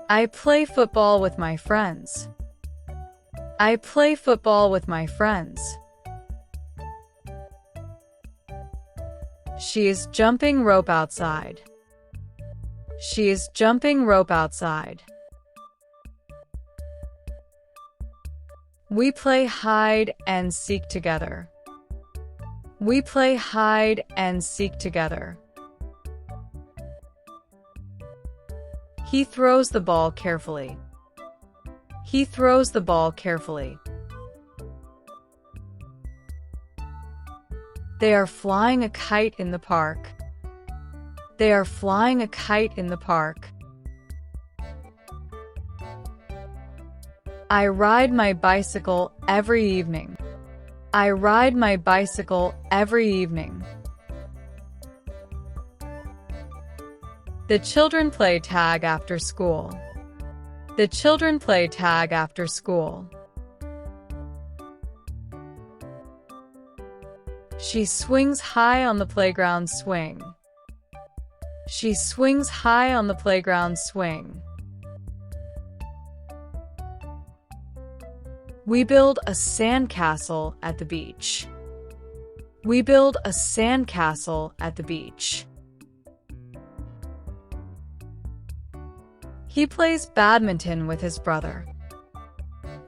I play football with my friends. I play football with my friends. She is jumping rope outside. She is jumping rope outside. We play hide and seek together. We play hide and seek together. He throws the ball carefully. He throws the ball carefully. They are flying a kite in the park. They are flying a kite in the park. I ride my bicycle every evening. I ride my bicycle every evening. The children play tag after school. The children play tag after school. She swings high on the playground swing. She swings high on the playground swing. We build a sandcastle at the beach. We build a sandcastle at the beach. He plays badminton with his brother.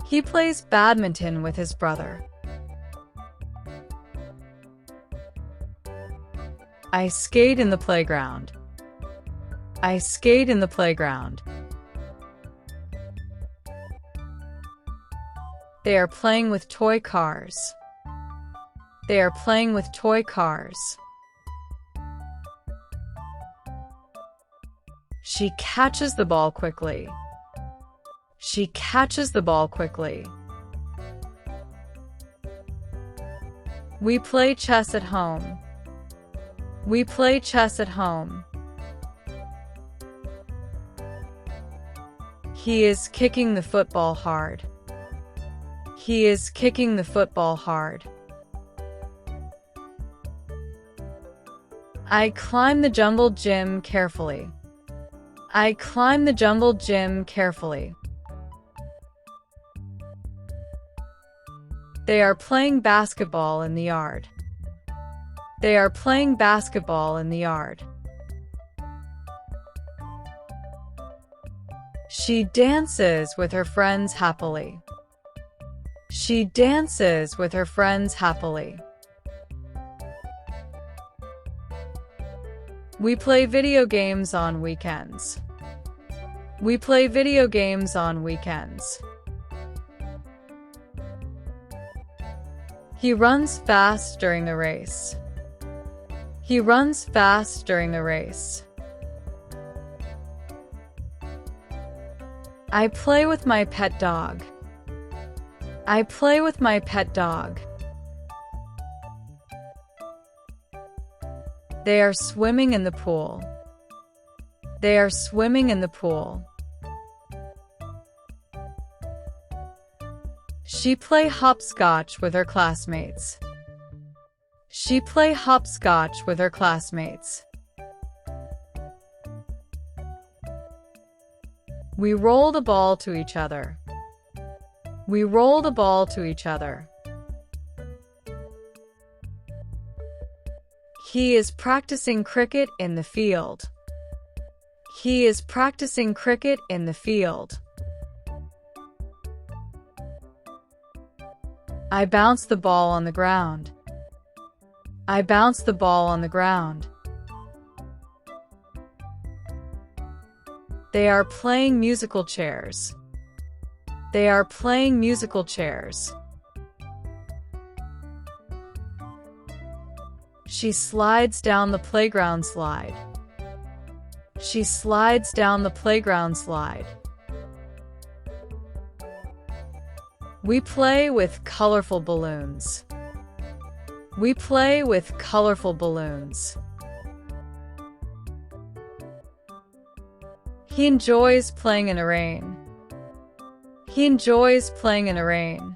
He plays badminton with his brother. I skate in the playground. I skate in the playground. They are playing with toy cars. They are playing with toy cars. She catches the ball quickly. She catches the ball quickly. We play chess at home. We play chess at home. He is kicking the football hard. He is kicking the football hard. I climb the jungle gym carefully. I climb the jungle gym carefully. They are playing basketball in the yard. They are playing basketball in the yard. She dances with her friends happily. She dances with her friends happily. We play video games on weekends. We play video games on weekends. He runs fast during the race. He runs fast during the race. I play with my pet dog. I play with my pet dog. They are swimming in the pool. They are swimming in the pool. She play hopscotch with her classmates. She play hopscotch with her classmates. We roll the ball to each other. We roll the ball to each other. He is practicing cricket in the field. He is practicing cricket in the field. I bounce the ball on the ground. I bounce the ball on the ground. They are playing musical chairs. They are playing musical chairs. She slides down the playground slide. She slides down the playground slide. We play with colorful balloons. We play with colorful balloons. He enjoys playing in the rain. He enjoys playing in the rain.